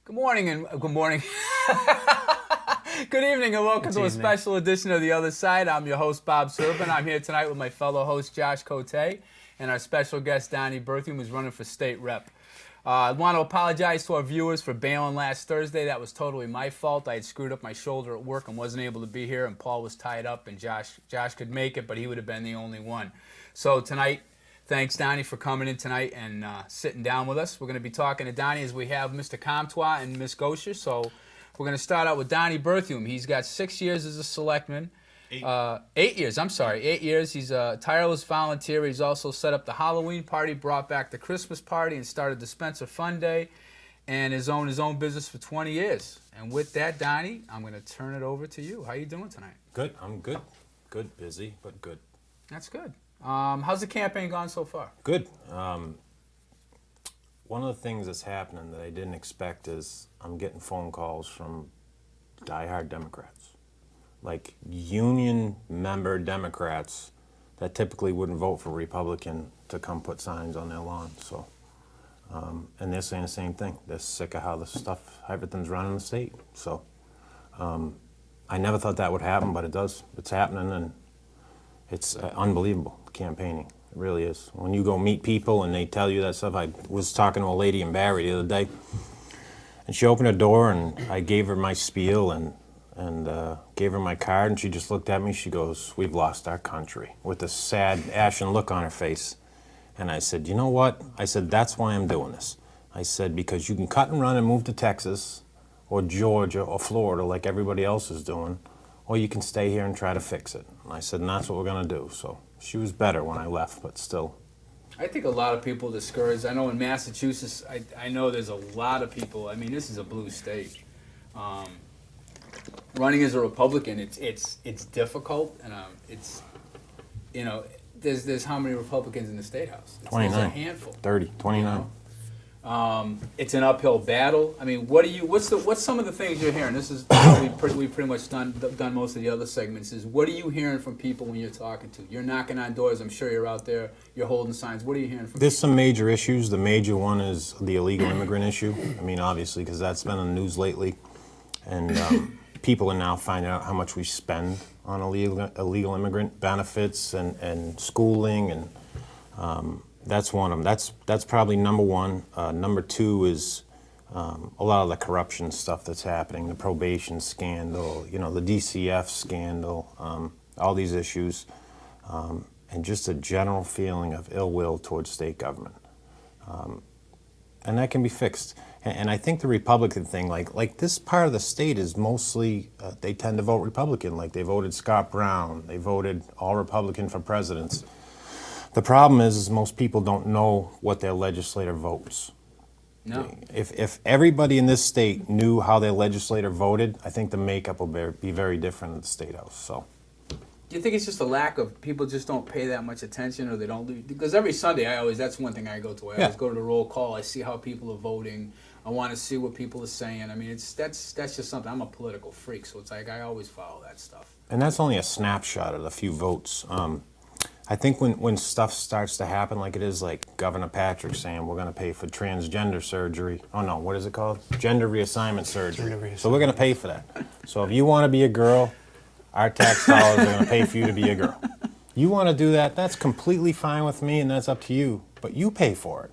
Good morning and good morning. Good evening and welcome to a special edition of The Other Side. I'm your host, Bob Serpin. I'm here tonight with my fellow host, Josh Cote, and our special guest, Donnie Berthium, who's running for state rep. I want to apologize to our viewers for bailing last Thursday. That was totally my fault. I had screwed up my shoulder at work and wasn't able to be here, and Paul was tied up, and Josh could make it, but he would have been the only one. So tonight, thanks, Donnie, for coming in tonight and sitting down with us. We're going to be talking to Donnie as we have Mr. Comtois and Ms. Gosher. So we're going to start out with Donnie Berthium. He's got 6 years as a selectman. 8 years, I'm sorry. 8 years. He's a tireless volunteer. He's also set up the Halloween party, brought back the Christmas party, and started the Spencer Fun Day, and has owned his own business for 20 years. And with that, Donnie, I'm going to turn it over to you. How you doing tonight? Good. I'm good. Good. Busy, but good. That's good. How's the campaign gone so far? Good. One of the things that's happening that I didn't expect is I'm getting phone calls from diehard Democrats, like union member Democrats that typically wouldn't vote for Republican to come put signs on their lawn. So, and they're saying the same thing. They're sick of how the stuff, everything's running the state. So, I never thought that would happen, but it does. It's happening, and it's unbelievable campaigning. It really is. When you go meet people and they tell you that stuff. I was talking to a lady in Barry the other day, and she opened her door, and I gave her my spiel and gave her my card, and she just looked at me. She goes, "We've lost our country," with a sad, ashen look on her face. And I said, "You know what?" I said, "That's why I'm doing this." I said, "Because you can cut and run and move to Texas or Georgia or Florida like everybody else is doing, or you can stay here and try to fix it." And I said, "And that's what we're going to do." So she was better when I left, but still. I think a lot of people are discouraged. I know in Massachusetts, I know there's a lot of people. I mean, this is a blue state. Running as a Republican, it's difficult, and it's, you know, there's how many Republicans in the state house? It's 29. a handful. 30, 29. You know? It's an uphill battle. I mean, what's some of the things you're hearing? This is how we pretty much done most of the other segments. Is what are you hearing from people when you're talking to? You're knocking on doors. I'm sure you're out there. You're holding signs. What are you hearing from? There's some major issues. The major one is the illegal immigrant issue. I mean, obviously, because that's been in the news lately, and people are now finding out how much we spend on illegal immigrant benefits and schooling, and that's one of them. That's probably number one. Number two is a lot of the corruption stuff that's happening, the probation scandal, you know, the DCF scandal, all these issues, and just a general feeling of ill will towards state government. And that can be fixed. And I think the Republican thing, like this part of the state is mostly, they tend to vote Republican. Like they voted Scott Brown, they voted all Republican for presidents. The problem is most people don't know what their legislator votes. No. If everybody in this state knew how their legislator voted, I think the makeup will be very different in the state house. So. Do you think it's just a lack of people just don't pay that much attention, or they don't? Because every Sunday that's one thing I go to. I always go to the roll call. I see how people are voting. I want to see what people are saying. I mean, that's just something. I'm a political freak, so it's like I always follow that stuff. And that's only a snapshot of the few votes. I think when stuff starts to happen like it is, like Governor Patrick saying we're going to pay for transgender surgery. Oh no, what is it called? Gender reassignment surgery. So we're going to pay for that. So if you want to be a girl, our tax dollars are going to pay for you to be a girl. You want to do that, that's completely fine with me, and that's up to you. But you pay for it.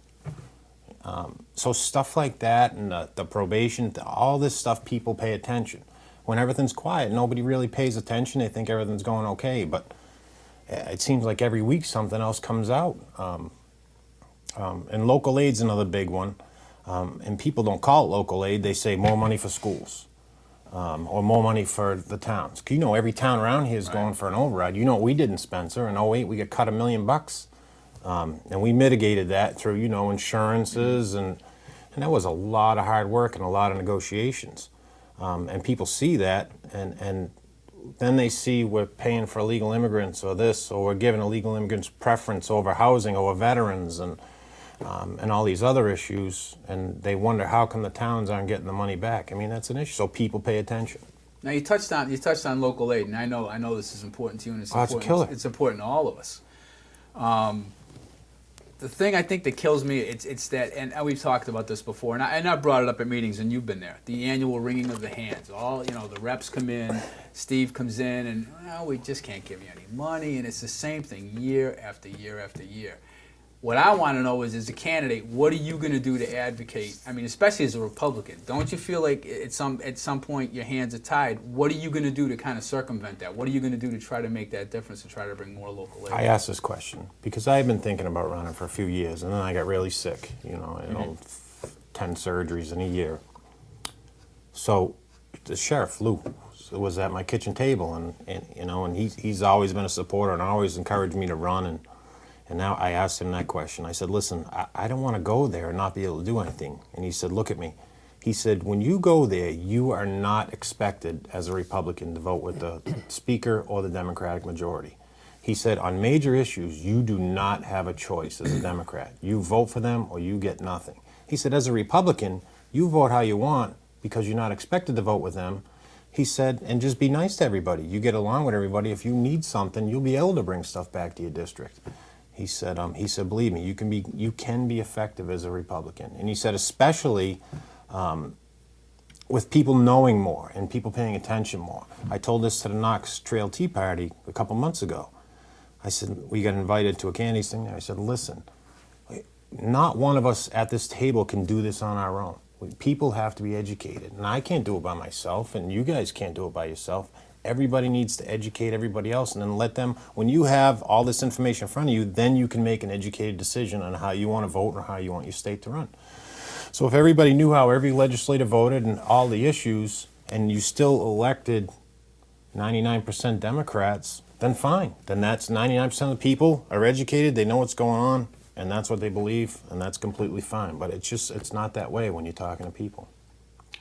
So stuff like that, and the probation, all this stuff, people pay attention. When everything's quiet, nobody really pays attention. They think everything's going okay, but it seems like every week something else comes out. And local aid's another big one. And people don't call it local aid. They say more money for schools or more money for the towns. You know, every town around here is going for an override. You know what we did in Spencer. In '08, we got cut $1 million. And we mitigated that through, you know, insurances. And that was a lot of hard work and a lot of negotiations. And people see that, and then they see we're paying for illegal immigrants or this, or we're giving illegal immigrants preference over housing, over veterans, and all these other issues, and they wonder how come the towns aren't getting the money back. I mean, that's an issue, so people pay attention. Now you touched on local aid, and I know this is important to you, and it's It's a killer. It's important to all of us. the thing I think that kills me, it's that, and we've talked about this before, and I brought it up at meetings, and you've been there. The annual wringing of the hands. All the reps come in, Steve comes in, and we just can't give you any money, and it's the same thing year after year after year. What I want to know is, as a candidate, what are you going to do to advocate? I mean, especially as a Republican, don't you feel like at some point your hands are tied? What are you going to do to kind of circumvent that? What are you going to do to try to make that difference and try to bring more local aid? I asked this question because I've been thinking about running for a few years, and then I got really sick. 10 surgeries in a year. So the sheriff Lou was at my kitchen table, and he's always been a supporter and always encouraged me to run. And now I asked him that question. I said, listen, I don't want to go there and not be able to do anything. And he said, look at me. He said, when you go there, you are not expected as a Republican to vote with the Speaker or the Democratic majority. He said, on major issues, you do not have a choice as a Democrat. You vote for them or you get nothing. He said, as a Republican, you vote how you want because you're not expected to vote with them. He said, and just be nice to everybody. You get along with everybody. If you need something, you'll be able to bring stuff back to your district. He said, believe me, you can be effective as a Republican. And he said, especially with people knowing more and people paying attention more. I told this to the Knox Trail Tea Party a couple months ago. I said, we got invited to a candies thing. I said, listen, not one of us at this table can do this on our own. People have to be educated. And I can't do it by myself, and you guys can't do it by yourself. Everybody needs to educate everybody else, and then let them, when you have all this information in front of you, then you can make an educated decision on how you want to vote or how you want your state to run. So if everybody knew how every legislator voted and all the issues, and you still elected 99% Democrats, then fine. Then that's 99% of the people are educated, they know what's going on, and that's what they believe, and that's completely fine. But it's not that way when you're talking to people.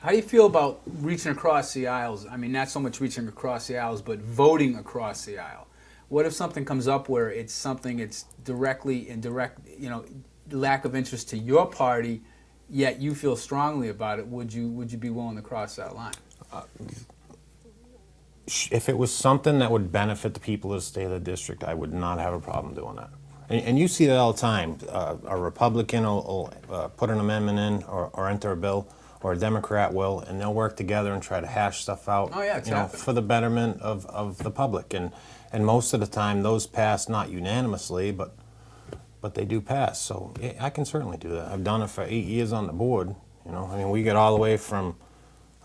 How do you feel about reaching across the aisles? I mean, not so much reaching across the aisles, but voting across the aisle. What if something comes up where it's something it's directly indirect, lack of interest to your party, yet you feel strongly about it? Would you be willing to cross that line? If it was something that would benefit the people of the state of the district, I would not have a problem doing that. And you see that all the time. A Republican will put an amendment in or enter a bill, or a Democrat will, and they'll work together and try to hash stuff out, for the betterment of the public. And most of the time, those pass not unanimously, but they do pass. So yeah, I can certainly do that. I've done it for 8 years on the board. We get all the way from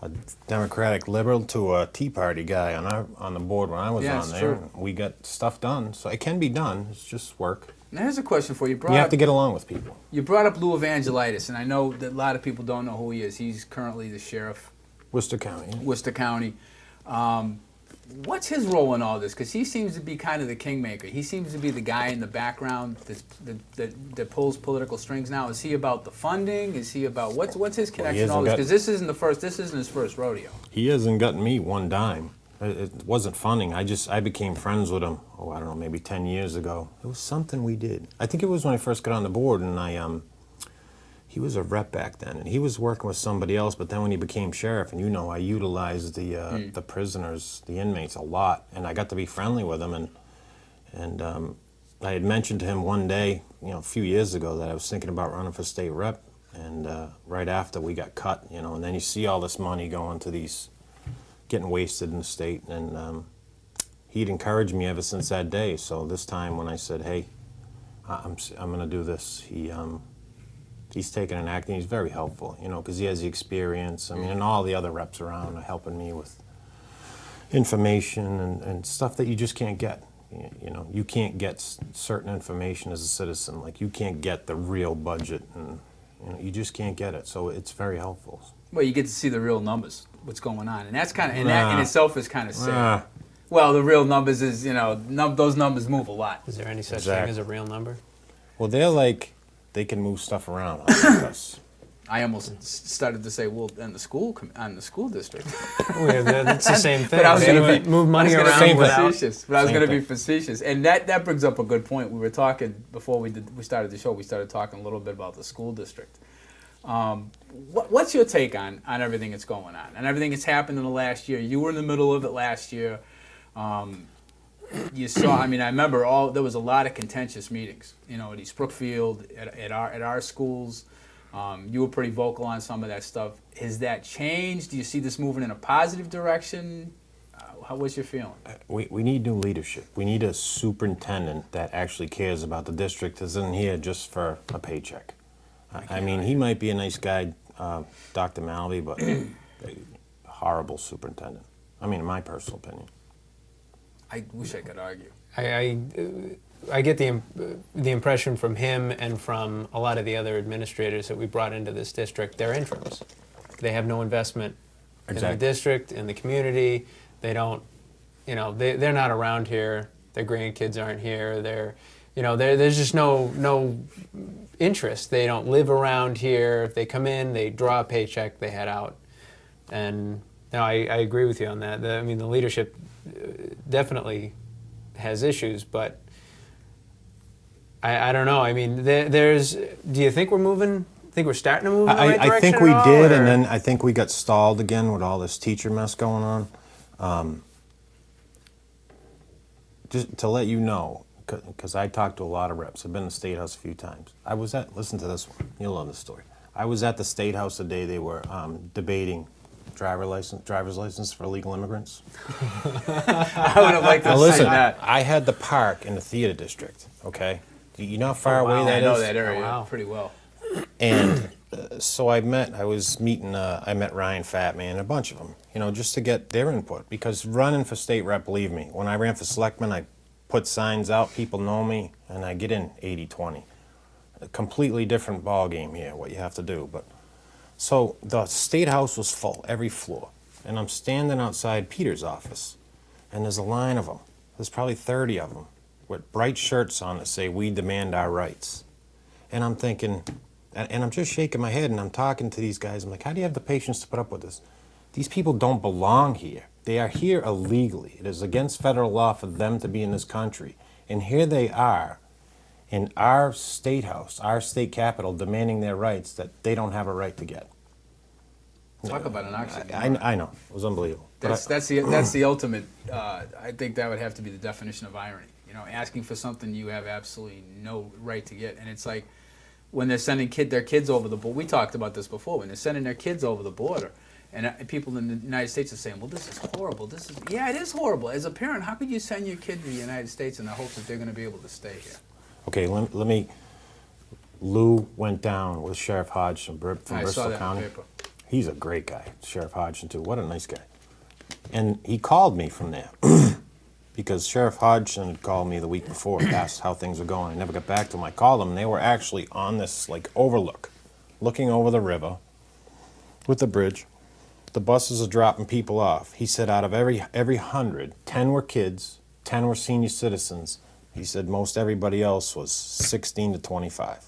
a Democratic liberal to a Tea Party guy on the board when I was on there. True. We got stuff done, so it can be done. It's just work. Now here's a question for you. You have to get along with people. You brought up Lou Evangelitis, and I know that a lot of people don't know who he is. He's currently the sheriff. Worcester County. Worcester County. What's his role in all this? Because he seems to be kind of the kingmaker. He seems to be the guy in the background that pulls political strings now. Is he about the funding? Is he about what's his connection to all this? Because this isn't his first rodeo. He hasn't gotten me one dime. It wasn't funding. I became friends with him, I don't know, maybe 10 years ago. It was something we did. I think it was when I first got on the board, and he was a rep back then, and he was working with somebody else, but then when he became sheriff, and I utilized the prisoners, the inmates a lot, and I got to be friendly with him, and I had mentioned to him one day, a few years ago, that I was thinking about running for state rep, and right after we got cut, and then you see all this money going to these, getting wasted in the state, and he'd encouraged me ever since that day. So this time when I said, hey, I'm going to do this, he's taken an act, and he's very helpful, because he has the experience. And all the other reps around are helping me with information and stuff that you just can't get. You can't get certain information as a citizen. Like, you can't get the real budget, and you just can't get it. So it's very helpful. Well, you get to see the real numbers, what's going on, and that's kind of, that in itself is kind of sick. Well, the real numbers is, those numbers move a lot. Is there any such thing as a real number? Well, they can move stuff around on us. I almost started to say, well, on the school district. That's the same thing. But I was going to move money around facetious. But I was going to be facetious, and that brings up a good point. We were talking before we started the show. We started talking a little bit about the school district. What's your take on everything that's going on and everything that's happened in the last year? You were in the middle of it last year. you saw. I mean, I remember there was a lot of contentious meetings. You know, at East Brookfield, at our schools. You were pretty vocal on some of that stuff. Has that changed? Do you see this moving in a positive direction? What's your feeling? We need new leadership. We need a superintendent that actually cares about the district, isn't here just for a paycheck. I mean, he might be a nice guy, Dr. Malvey, but a horrible superintendent. I mean, in my personal opinion. I wish I could argue. I get the impression from him and from a lot of the other administrators that we brought into this district, they're interims. They have no investment in the district, in the community. They don't, they're not around here. Their grandkids aren't here. There's just no interest. They don't live around here. If they come in, they draw a paycheck, they head out. And no, I agree with you on that. The leadership definitely has issues, but I don't know. I mean, do you think we're moving? Think we're starting to move in the right direction? I think we did, and then I think we got stalled again with all this teacher mess going on. Just to let you know, because I talked to a lot of reps. I've been to the State House a few times. Listen to this one. You'll love this story. I was at the State House the day they were debating driver's license for illegal immigrants. I would have liked to see that. I had the park in the theater district, okay? You know how far away that is? I know that area pretty well. And so I met Ryan Fatman and a bunch of them, just to get their input. Because running for state rep, believe me, when I ran for selectman, I put signs out, people know me, and I get in 80-20. A completely different ball game here, what you have to do. But so the State House was full, every floor. And I'm standing outside Peter's office, and there's a line of them. There's probably 30 of them with bright shirts on that say, "We demand our rights." And I'm thinking, and I'm just shaking my head, and I'm talking to these guys. I'm like, how do you have the patience to put up with this? These people don't belong here. They are here illegally. It is against federal law for them to be in this country. And here they are in our State House, our state capitol, demanding their rights that they don't have a right to get. Talk about an oxymoron. I know. It was unbelievable. That's the ultimate. I think that would have to be the definition of irony. Asking for something you have absolutely no right to get. And it's like when they're sending their kids over the border. We talked about this before. When they're sending their kids over the border, and people in the United States are saying, "Well, this is horrible. Yeah, it is horrible." As a parent, how could you send your kid to the United States in the hopes that they're going to be able to stay here? Okay, let me. Lou went down with Sheriff Hodgson from Bristol County. He's a great guy, Sheriff Hodgson too. What a nice guy. And he called me from there because Sheriff Hodgson had called me the week before, asked how things were going. I never got back to him. I called them, and they were actually on this overlook, looking over the river with the bridge. The buses are dropping people off. He said out of every 100, 10 were kids, 10 were senior citizens. He said most everybody else was 16 to 25.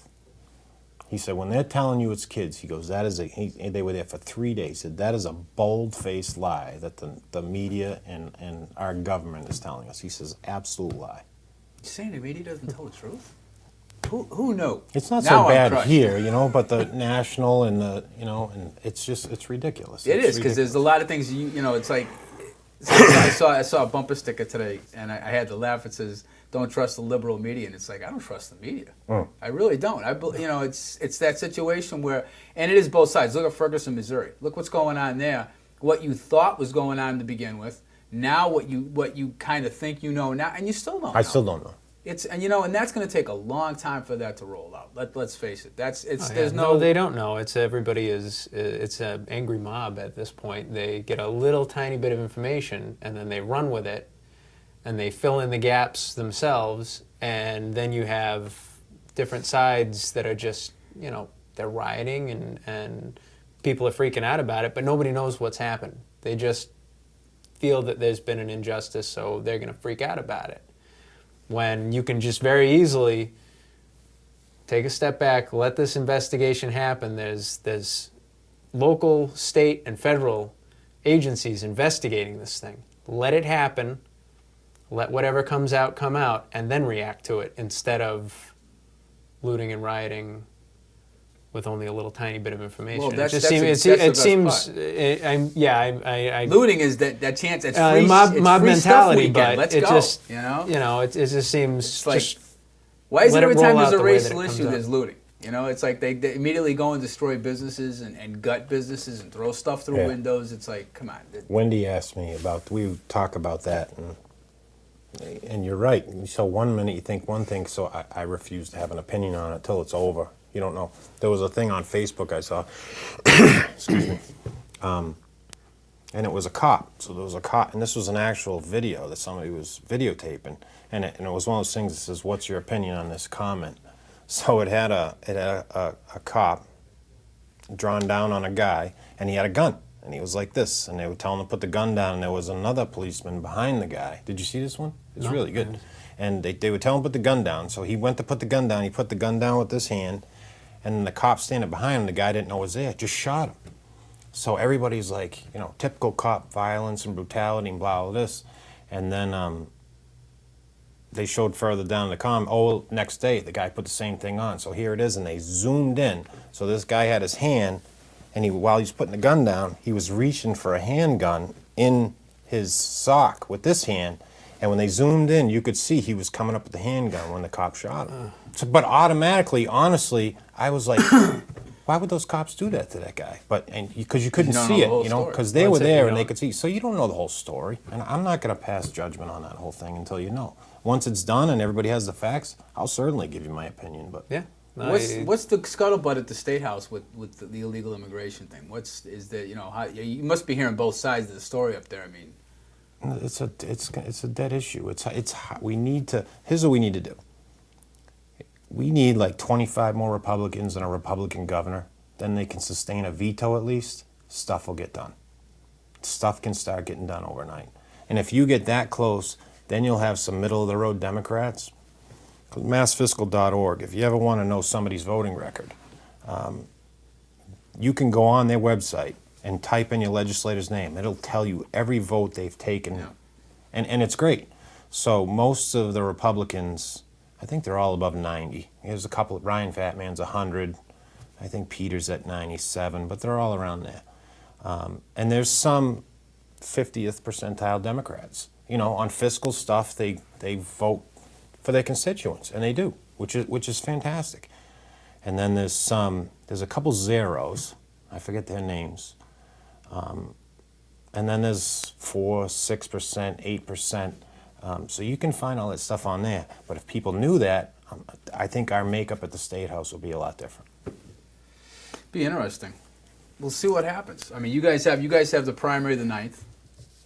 He said, when they're telling you it's kids, he goes, they were there for 3 days. He said, that is a bold-faced lie that the media and our government is telling us. He says, absolute lie. You're saying the media doesn't tell the truth? Who knew? It's not so bad here, but the national and and it's ridiculous. It is, because there's a lot of things, it's like, I saw a bumper sticker today, and I had to laugh. It says, "Don't trust the liberal media," and it's like, I don't trust the media. I really don't. It's that situation where, and it is both sides. Look at Ferguson, Missouri. Look what's going on there. What you thought was going on to begin with, now what you kind of think now, and you still don't know. I still don't know. And that's going to take a long time for that to roll out. Let's face it. No, they don't know. It's an angry mob at this point. They get a little tiny bit of information and then they run with it, and they fill in the gaps themselves. And then you have different sides that are just they're rioting and people are freaking out about it, but nobody knows what's happened. They just feel that there's been an injustice, so they're going to freak out about it. When you can just very easily take a step back, let this investigation happen. There's local, state, and federal agencies investigating this thing. Let it happen. Let whatever comes out come out, and then react to it instead of looting and rioting with only a little tiny bit of information. Well, that's it just the seems. best It seems. part. I Looting is that chance. It's free, mob it's mob free mentality, stuff weekend. but Let's it go. just You it just seems It's like, just why is it let every it roll time there's out a the way that racial it comes issue, up. there's looting? It's like they immediately go and destroy businesses and gut businesses and throw stuff through Yeah. windows. It's like, come on. Wendy asked me about, we talk about that, and you're right. So one minute you think one thing, so I refuse to have an opinion on it till it's over. You don't know. There was a thing on Facebook I saw, excuse me, and it was a cop. So there was a cop, and this was an actual video that somebody was videotaping, and it was one of those things that says, "What's your opinion on this comment?" So it had a cop drawn down on a guy, and he had a gun, and he was like this, and they were telling him to put the gun down, and there was another policeman behind the guy. Did you see this one? It's No, really I good. didn't. And they would tell him to put the gun down, so he went to put the gun down. He put the gun down with this hand, and then the cop standing behind him, the guy didn't know was there, just shot him. So everybody's like, typical cop violence and brutality and blah, blah, this. And then they showed further down the next day, the guy put the same thing on. So here it is, and they zoomed in. So this guy had his hand, and while he was putting the gun down, he was reaching for a handgun in his sock with this hand. And when they zoomed in, you could see he was coming up with the handgun when the cop shot him. But automatically, honestly, I was like, why would those cops do that to that guy? Because you couldn't don't see know the it, whole story. because they Well, were that's it, there you and they don't. could see. So you don't know the whole story, and I'm not going to pass judgment on that whole thing until you know. Once it's done and everybody has the facts, I'll certainly give you my opinion. But yeah. What's the scuttlebutt at the State House with the illegal immigration thing? You must be hearing both sides of the story up there. I mean, it's a dead issue. We need to. Here's what we need to do. We need like 25 more Republicans and a Republican governor. Then they can sustain a veto at least. Stuff will get done. Stuff can start getting done overnight. And if you get that close, then you'll have some middle-of-the-road Democrats. Massfiscal.org, if you ever want to know somebody's voting record, you can go on their website and type in your legislator's name. It'll tell you every vote they've taken. Yeah. And it's great. So most of the Republicans, I think they're all above 90. There's a couple, Ryan Fatman's 100. I think Peter's at 97, but they're all around there. And there's some 50th percentile Democrats. On fiscal stuff, they vote for their constituents, and they do, which is fantastic. And then there's a couple zeros, I forget their names, and then there's 4%, 6%, 8%. So you can find all that stuff on there. But if people knew that, I think our makeup at the State House will be a lot different. be interesting. We'll see what happens. I mean, you guys have the primary the 9th.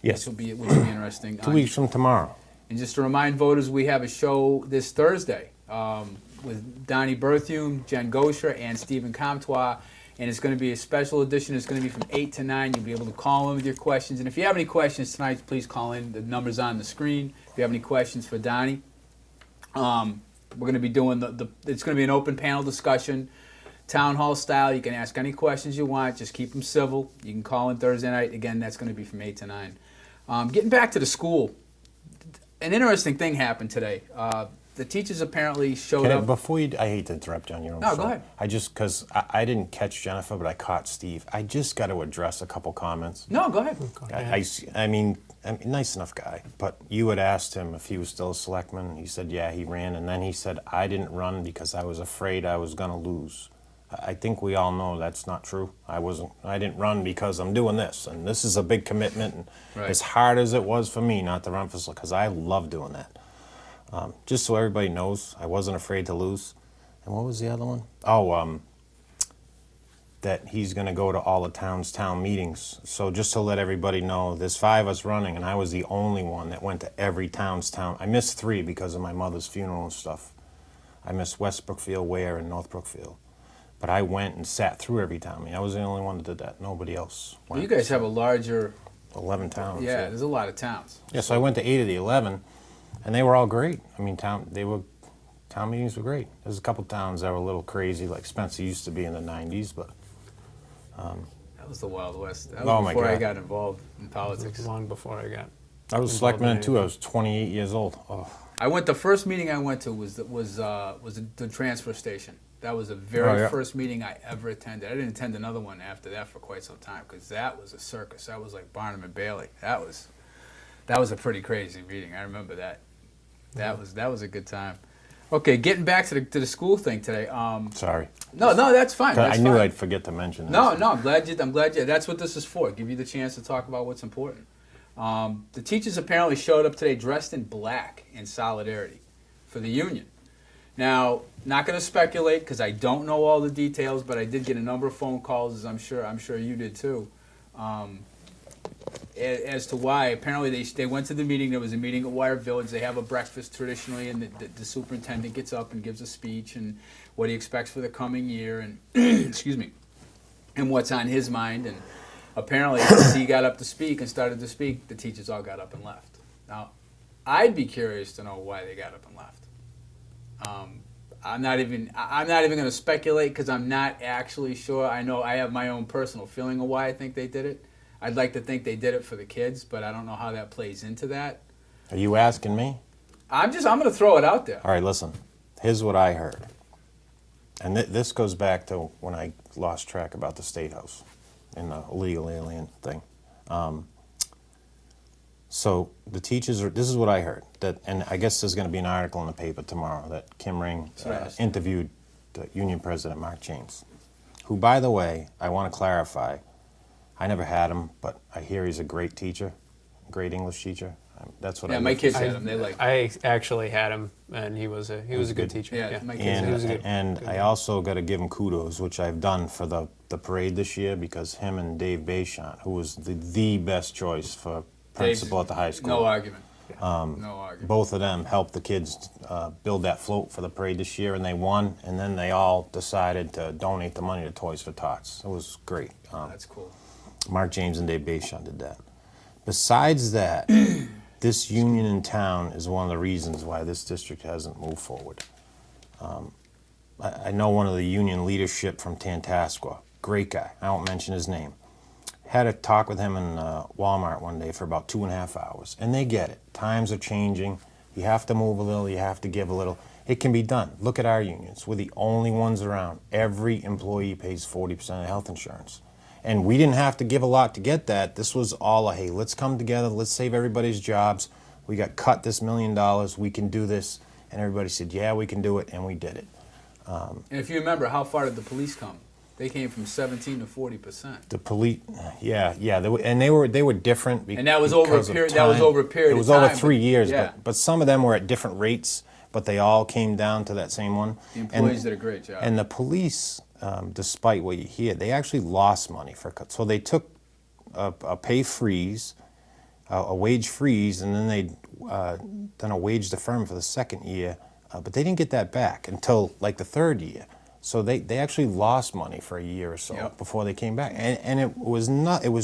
Yes, Which will be interesting. 2 weeks from tomorrow. And just to remind voters, we have a show this Thursday with Donnie Berthume, Jen Gosher, and Stephen Comtois. And it's going to be a special edition. It's going to be from 8 to 9. You'll be able to call in with your questions. And if you have any questions tonight, please call in. The number's on the screen. If you have any questions for Donnie, we're going to be doing it's going to be an open panel discussion, town hall style. You can ask any questions you want. Just keep them civil. You can call in Thursday night. Again, that's going to be from 8 to 9. Getting back to the school, an interesting thing happened today. The teachers apparently showed up. Before you, I hate to interrupt you on your own No, show. go ahead. Because I didn't catch Jennifer, but I caught Steve. I just got to address a couple comments. No, go ahead. I mean, nice enough guy, but you had asked him if he was still a selectman. He said, yeah, he ran. And then he said, I didn't run because I was afraid I was going to lose. I think we all know that's not true. I didn't run because I'm doing this. And this is a big commitment. And Right. as hard as it was for me not to run for select, because I love doing that. Just so everybody knows, I wasn't afraid to lose. And what was the other one? Oh, that he's going to go to all the town meetings. So just to let everybody know, there's 5 of us running, and I was the only one that went to every town. I missed 3 because of my mother's funeral and stuff. I missed West Brookfield, Ware, and North Brookfield. But I went and sat through every town meeting. I was the only one that did that. Nobody else Well, went. you guys have a larger. 11 towns. Yeah, there's a lot of towns. Yeah, so I went to 8 of the 11, and they were all great. I mean, town meetings were great. There's a couple towns that were a little crazy, like Spencer used to be in the 90s, but That was the Wild West. That Oh, was my before I God. got involved in politics. Long before I got. I was a selectman too. I was 28 years old. Oh, The first meeting I went to was the transfer station. That was the very Oh, yeah. first meeting I ever attended. I didn't attend another one after that for quite some time because that was a circus. That was like Barnum and Bailey. That was a pretty crazy meeting. I remember that. That was a good time. Okay, getting back to the school thing today. Sorry. No, that's fine. That's I knew fine. I'd forget to mention this. No, I'm glad you. That's what this is for. Give you the chance to talk about what's important. The teachers apparently showed up today dressed in black in solidarity for the union. Now, not going to speculate because I don't know all the details, but I did get a number of phone calls, as I'm sure you did too, as to why. Apparently, they went to the meeting. There was a meeting at Wire Village. They have a breakfast traditionally, and the superintendent gets up and gives a speech and what he expects for the coming year, and excuse me, and what's on his mind. And apparently, as he got up to speak and started to speak, the teachers all got up and left. Now, I'd be curious to know why they got up and left. I'm not even going to speculate because I'm not actually sure. I know I have my own personal feeling of why I think they did it. I'd like to think they did it for the kids, but I don't know how that plays into that. Are you asking me? I'm going to throw it out there. All right, listen. Here's what I heard. And this goes back to when I lost track about the State House and the illegal alien thing. So the teachers this is what I heard, and I guess there's going to be an article in the paper tomorrow that Kim Ring interviewed the union president, Mark James, who, by the way, I want to clarify, I never had him, but I hear he's a great teacher, great English teacher. That's what Yeah, my kids had him. They like. I actually had him, and he was a good teacher. Yeah, my kids. He was a good. And I also got to give him kudos, which I've done for the parade this year, because him and Dave Bayshant, who was the best choice for principal at the high school. No argument. No argument. Both of them helped the kids build that float for the parade this year, and they won. And then they all decided to donate the money to Toys for Tots. It was great. That's cool. Mark James and Dave Bayshant did that. Besides that, this union in town is one of the reasons why this district hasn't moved forward. I know one of the union leadership from Tantascwa, great guy, I won't mention his name. Had a talk with him in Walmart one day for about 2.5 hours, and they get it. Times are changing. You have to move a little, you have to give a little. It can be done. Look at our unions. We're the only ones around. Every employee pays 40% of health insurance. And we didn't have to give a lot to get that. This was all hey, let's come together, let's save everybody's jobs. We got cut this $1 million, we can do this. And everybody said, yeah, we can do it, and we did it. And if you remember, how far did the police come? They came from 17 to 40%. The police, yeah, they were different. And that was over a period. That was over a period. It was of time, over 3 years, yeah. but some of them were at different rates, but they all came down to that same one. The employees did a great job. And the police, despite what you hear, they actually lost money for cuts. So they took a pay freeze, a wage freeze, and then they done a wage deferment for the second year, but they didn't get that back until like the third year. So they actually lost money for a year or so before they came back, and it was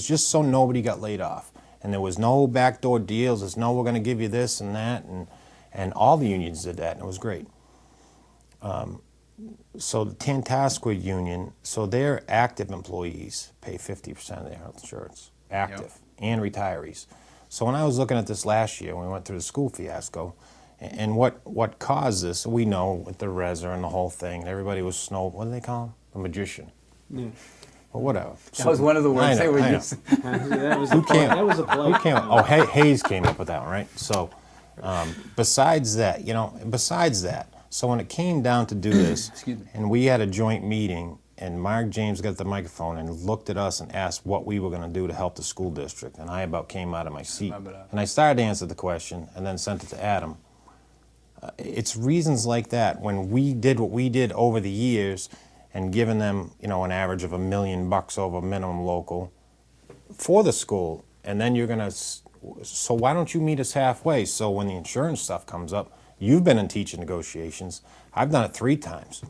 just so nobody got laid off, and there was no backdoor deals. There's no we're going to give you this and that, and all the unions did that, and it was great. So the Tantascwa union, so their active employees pay 50% of their health insurance, active and retirees. So when I was looking at this last year, when we went through the school fiasco. And what caused this, we know with the Reza and the whole thing, everybody was what do they call him? A magician. Yeah. Well, whatever. That was one of the words they were using. Who came? Oh, Hayes came up with that one, right? So, besides that, so when it came down to do this, and we had a joint meeting, and Mark James got the microphone and looked at us and asked what we were going to do to help the school district, and I about came out of my seat. And I started to answer the question, and then sent it to Adam. It's reasons like that, when we did what we did over the years and given them, an average of $1 million over minimum local for the school, and then you're going to, so why don't you meet us halfway? So when the insurance stuff comes up, you've been in teacher negotiations. I've done it 3 times.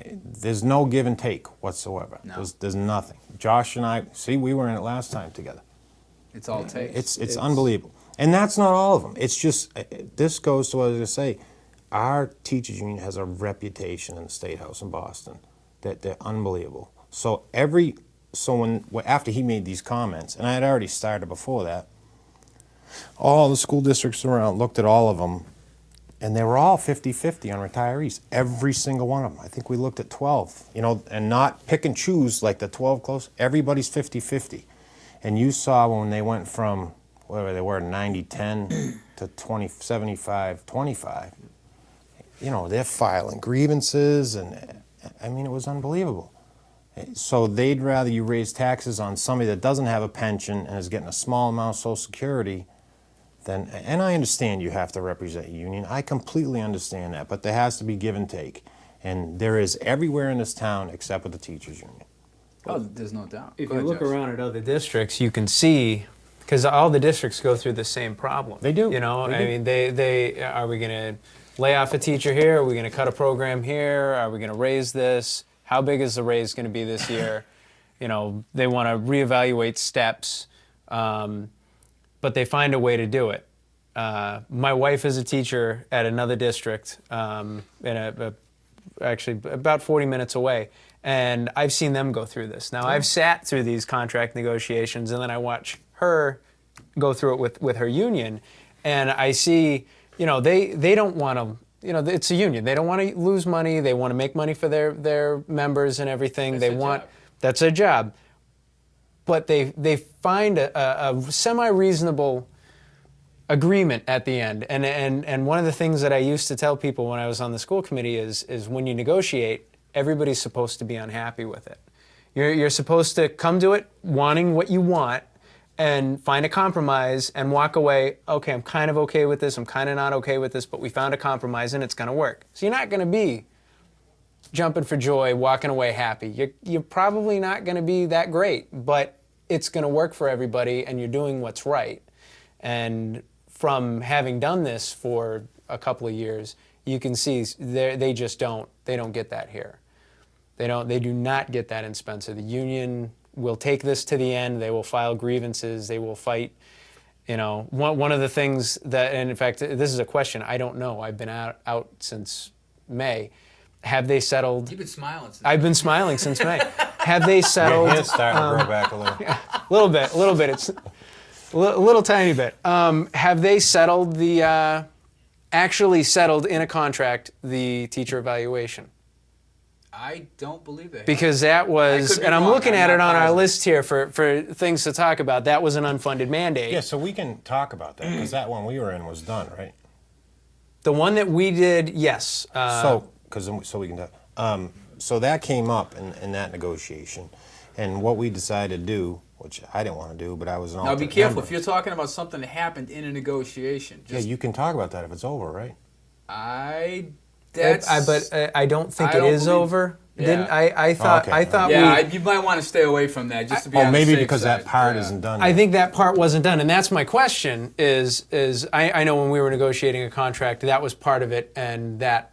There's no give and take whatsoever. No. There's nothing. Josh and I, we were in it last time together. It's all takes. It's unbelievable. And that's not all of them. It's just, this goes to what I was going to say. Our teachers union has a reputation in the State House in Boston that they're unbelievable. So after he made these comments, and I had already started before that, all the school districts around looked at all of them, And they were all 50-50 on retirees, every single one of them. I think we looked at 12, and not pick and choose like the 12 close. Everybody's 50-50. And you saw when they went from, whatever they were, 90-10 to 75-25, they're filing grievances, and I mean, it was unbelievable. So they'd rather you raise taxes on somebody that doesn't have a pension and is getting a small amount of Social Security. And I understand you have to represent a union. I completely understand that, but there has to be give and take. And there is everywhere in this town except with the teachers union. Oh, there's no doubt. If Go you ahead, look Josh. around at other districts, you can see, because all the districts go through the same problem. They do. They mean, they are we going to lay off a teacher here? Are we going to cut a program here? Are we going to raise this? How big is the raise going to be this year? They want to reevaluate steps, but they find a way to do it. My wife is a teacher at another district, actually about 40 minutes away, and I've seen them go through this. Now, I've sat through these contract negotiations, and then I watch her go through it with her union, and I see, they don't want to, it's a union. They don't want to lose money. They want to make money for their members and everything. That's their job. But they find a semi-reasonable agreement at the end. And one of the things that I used to tell people when I was on the school committee is when you negotiate, everybody's supposed to be unhappy with it. You're supposed to come to it wanting what you want and find a compromise and walk away, okay, I'm kind of okay with this, I'm kind of not okay with this, but we found a compromise and it's going to work. So you're not going to be jumping for joy, walking away happy. You're probably not going to be that great, but it's going to work for everybody and you're doing what's right. And from having done this for a couple of years, you can see they don't get that here. They do not get that in Spencer. The union will take this to the end. They will file grievances. They will fight. One of the things that, and in fact, this is a question I don't know. I've been out since May. Have they settled? You've been smiling since I've been smiling since May. Have they settled? It's starting to grow back a little. A little bit. It's a little tiny bit. Have they settled actually settled in a contract the teacher evaluation? I don't believe they have. Because that was, and I'm wrong. looking at I'm it not on our positive. list here for things to talk about. That was an unfunded mandate. Yeah, so we can talk about that, because that one we were in was done, right? The one that we did, yes. So we can talk. So that came up in that negotiation, and what we decided to do, which I didn't want to do, but I was an Now, be alternate careful. member. If you're talking about something that happened in a negotiation, Yeah, you can talk about that if it's over, right? I don't think I it don't is believe- over. Yeah. Didn't I thought Okay. I thought Yeah, we you might want to stay away from that just to be on Maybe the safe because side. that part Yeah. isn't done I yet. think that part wasn't done, and that's my question. I know when we were negotiating a contract, that was part of it, and that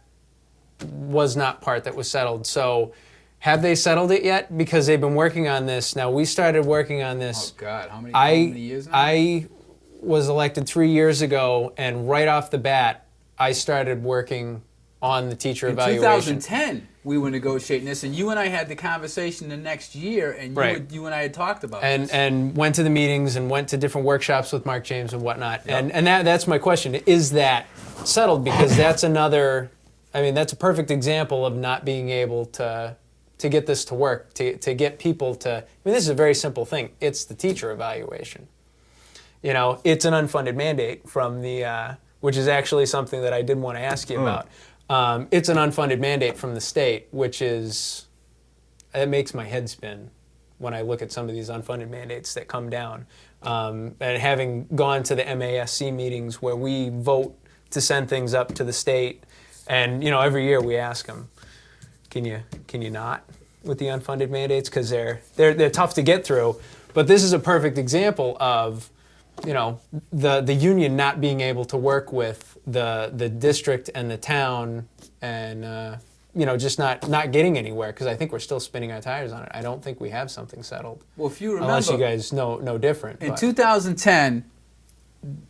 was not part that was settled. So, have they settled it yet? Because they've been working on this. Now, we started working on this. Oh God, how many years now? I was elected 3 years ago, and right off the bat, I started working on the teacher in evaluation. 2010, we were negotiating this, and you and I had the conversation the next year, and Right. you and I had talked about this. And went to the meetings and went to different workshops with Mark James and whatnot. And that's my question. Is that settled? Because that's another, that's a perfect example of not being able to get this to work, to get people to, this is a very simple thing. It's the teacher evaluation. It's an unfunded mandate from the, which is actually something that I did want to ask you about. It's an unfunded mandate from the state, which is, it makes my head spin when I look at some of these unfunded mandates that come down. And having gone to the MASC meetings where we vote to send things up to the state, and every year we ask them, can you not with the unfunded mandates, because they're tough to get through. But this is a perfect example of the union not being able to work with the district and the town, and just not getting anywhere, because I think we're still spinning our tires on it. I don't think we have something settled. Well, if you remember, Unless you guys know different. in but- 2010,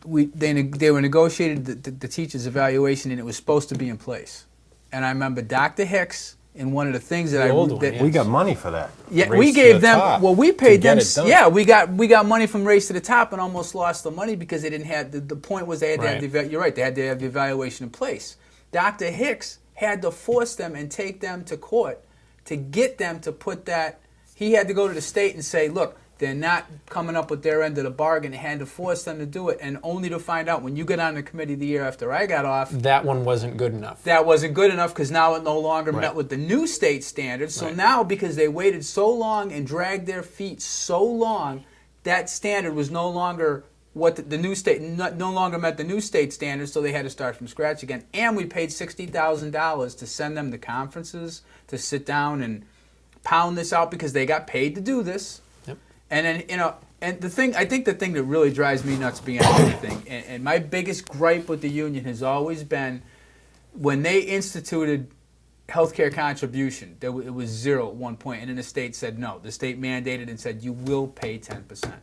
they were negotiated the teacher's evaluation, and it was supposed to be in place. And I remember Dr. Hicks And one of the things that The old one, that, yeah. We got money for that. yeah, Race we to gave the them. top Well, we to paid them. get it done. Yeah, we got money from Race to the Top, and almost lost the money because they didn't have the point was they had to have Right. you're right. They had to have the evaluation in place. Dr. Hicks had to force them and take them to court to get them to put that. He had to go to the state and say, look, they're not coming up with their end of the bargain. He had to force them to do it, and only to find out when you got on the committee the year after I got off, That one wasn't good enough. that wasn't good enough because now it no longer Right. met with the new state standards. So Right. now, because they waited so long and dragged their feet so long, that standard was no longer what the new state no longer met the new state standards. So they had to start from scratch again. And we paid $60,000 to send them to conferences to sit down and pound this out because they got paid to do this. Yep. And then, and I think the thing that really drives me nuts beyond anything, and my biggest gripe with the union has always been when they instituted healthcare contribution, it was zero at one point, and then the state said no. The state mandated and said you will pay 10%.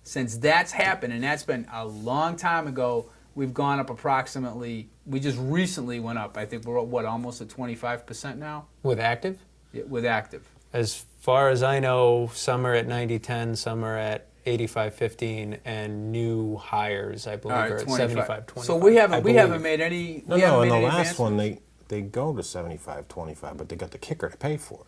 Since that's happened, and that's been a long time ago, we've gone up approximately. We just recently went up. I think we're at, what, almost at 25% now With active? with active. As far as I know, some are at 90-10, some are at 85-15, and new hires, I believe, are at 75-25. So we I haven't believe. made any. No, we haven't in made the any last one, advancements. they go to 75-25, but they got the kicker to pay for it.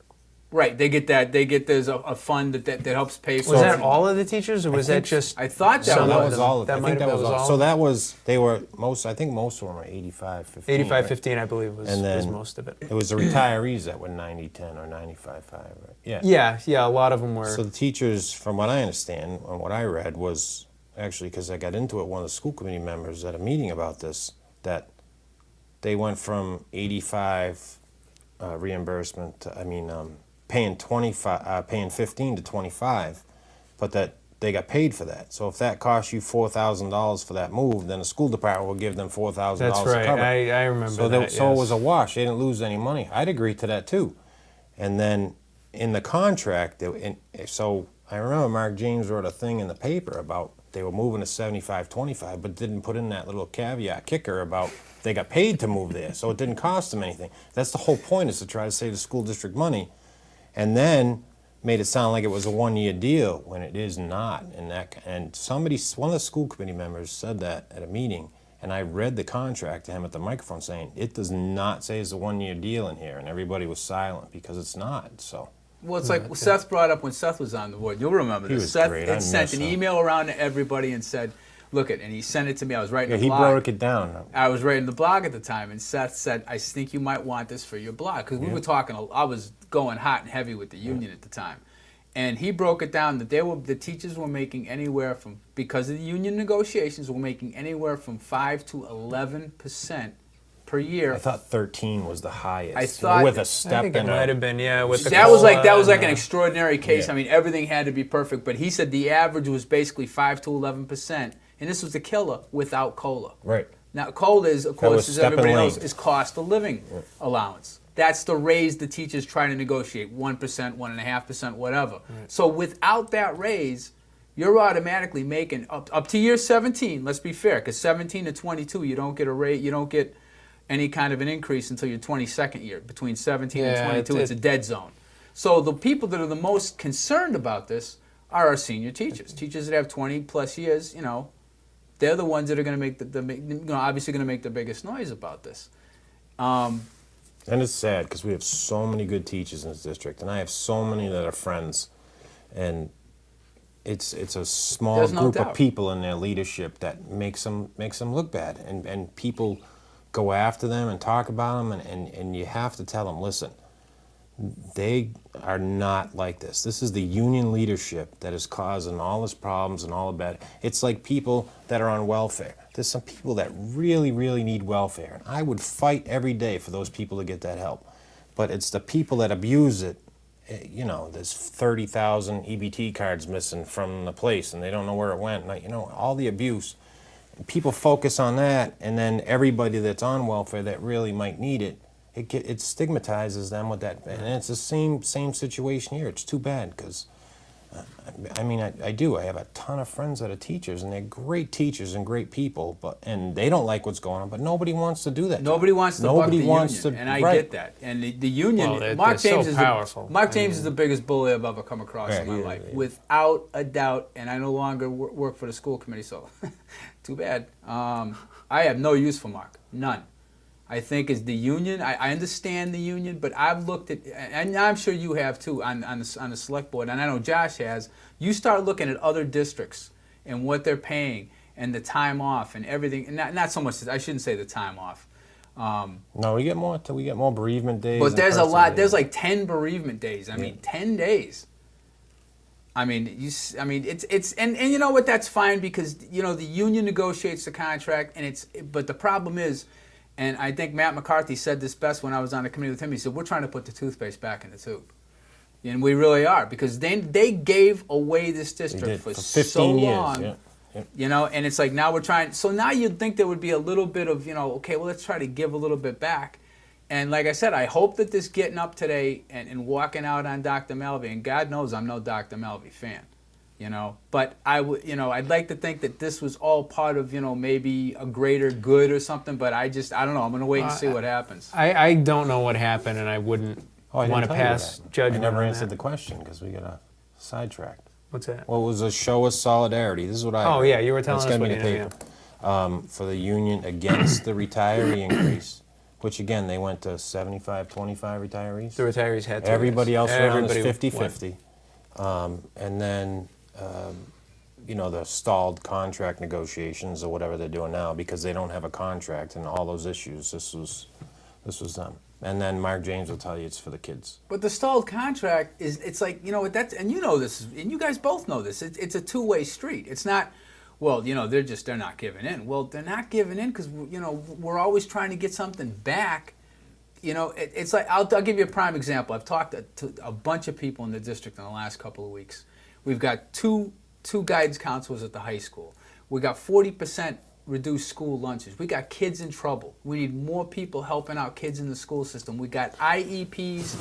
Right, they get that. They get there's a fund that helps pay for. Was it. that all of the teachers, or was that just? I thought that some that of was them? all of it. That I might think have that was been all. So that was, they were most, I think most of them were 85-15. 85-15, I believe, was, And then was most of it. It was the retirees that were 90-10 or 95-5, right? Yeah. Yeah, a lot of them were. So the teachers, from what I understand and what I read, was actually, because I got into it, one of the school committee members at a meeting about this, that they went from 85 reimbursement to, paying 15 to 25, but that they got paid for that. So if that cost you $4,000 for that move, then the school department will give them $4,000 That's to right. cover it. I remember So, that. so it yes. was a wash. They didn't lose any money. I'd agree to that too. And then in the contract, so I remember Mark James wrote a thing in the paper about they were moving to 75-25, but didn't put in that little caveat kicker about they got paid to move there, so it didn't cost them anything. That's the whole point, is to try to save the school district money, and then made it sound like it was a one-year deal when it is not. And one of the school committee members said that at a meeting, and I read the contract to him at the microphone saying, it does not say it's a one-year deal in here, and everybody was silent because it's not. So Well, it's like Seth brought up when Seth was on the board. You'll remember He this. was Seth great. I had sent miss an him. email around to everybody and said, look it, and he sent it to me. I was writing yeah, a he blog. broke it down. I was writing the blog at the time, and Seth said, I think you might want this for your blog. Because we were talking, I was going hot and heavy with the union at the time. And he broke it down that the teachers were making anywhere from, because of the union negotiations, were making anywhere from 5 to 11% per year. I thought 13 was the highest. I thought- with a I step think it in might it. have been, yeah. With the That was like COLA an and, extraordinary case. Yeah. I mean, everything had to be perfect. But he said the average was basically 5 to 11%, and this was the killer without COLA. Right. Now, COLA is, of was course, as step everybody and knows, lane. is cost of living allowance. That's the raise the teachers try to negotiate, 1%, 1.5%, whatever. So without that raise, you're automatically making up to year 17. Let's be fair, because 17 to 22, you don't get a raise, you don't get any kind of an increase until your 22nd year. Between 17 and Yeah, 22, it's a dead zone. So the people that are the most concerned about this are our senior teachers. Teachers that have 20 plus years, they're the ones that are going to make obviously going to make the biggest noise about this. And it's sad because we have so many good teachers in this district, and I have so many that are friends, and it's a small There's no group doubt. of people in their leadership that makes them look bad, and people go after them and talk about them, and you have to tell them, listen, they are not like this. This is the union leadership that is causing all this problems and all the bad. It's like people that are on welfare. There's some people that really, really need welfare. I would fight every day for those people to get that help. But it's the people that abuse it. There's 30,000 EBT cards missing from the place, and they don't know where it went. All the abuse. People focus on that, and then everybody that's on welfare that really might need it, it stigmatizes them with that, and it's the same situation here. It's too bad because I mean, I do. I have a ton of friends that are teachers, and they're great teachers and great people, and they don't like what's going on, but nobody wants to do that. Nobody wants to buck the union, and I get that. And the union, Well, Mark they're James so is powerful. Mark James is the biggest bully I've ever come across in my life, without a doubt. And I no longer work for the school committee, so too bad. I have no use for Mark, none. I think is the union. I understand the union, but I've looked at, and I'm sure you have too, on the select board, and I know Josh has. You start looking at other districts and what they're paying and the time off and everything, and not so much. I shouldn't say the time off. No, we get more bereavement days. But there's a lot. There's like 10 bereavement days. I mean, 10 days. I mean, it's and you know what? That's fine because the union negotiates the contract, but the problem is. And I think Matt McCarthy said this best when I was on the committee with him. He said, we're trying to put the toothpaste back in the tube. And we really are, because they gave away this district for 15 so long. years. Yeah. And it's like now we're trying. So now you'd think there would be a little bit of, okay, well, let's try to give a little bit back. And like I said, I hope that this getting up today and walking out on Dr. Melvey, and God knows I'm no Dr. Melvey fan. But I'd like to think that this was all part of, maybe a greater good or something, but I don't know. I'm going to wait and see what happens. I don't know what happened, and I wouldn't want to pass judgment I never on answered that. the question because we got sidetracked. What's that? Well, it was a show of solidarity. This is what I Oh, heard. yeah, you were telling It's us gonna what be in the you know, paper. For the union against the retiree increase, which again, they went to 75-25 retirees. The retirees had to. Everybody else around is Everybody 50-50. And then, the stalled contract negotiations or whatever they're doing now because they don't have a contract and all those issues. This was them. And then Mark James will tell you it's for the kids. But the stalled contract it's like, that's, and this, and you guys both know this, it's a two-way street. It's not, well, they're not giving in. Well, they're not giving in because, we're always trying to get something back. It's like, I'll give you a prime example. I've talked to a bunch of people in the district in the last couple of weeks. We've got two guidance counselors at the high school. We got 40% reduced school lunches. We got kids in trouble. We need more people helping out kids in the school system. We got IEPs,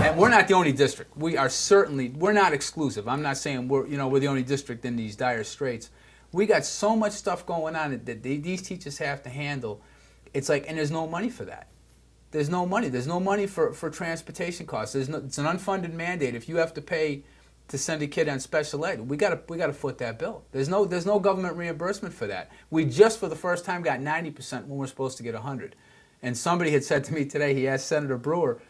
and we're not the only district. We're not exclusive. I'm not saying we're the only district in these dire straits. We got so much stuff going on that these teachers have to handle. It's like, and there's no money for that. There's no money. There's no money for transportation costs. It's an unfunded mandate. If you have to pay to send a kid on special ed, we got to foot that bill. There's no government reimbursement for that. We just for the first time got 90% when we're supposed to get 100. And somebody had said to me today, he asked Senator Brewer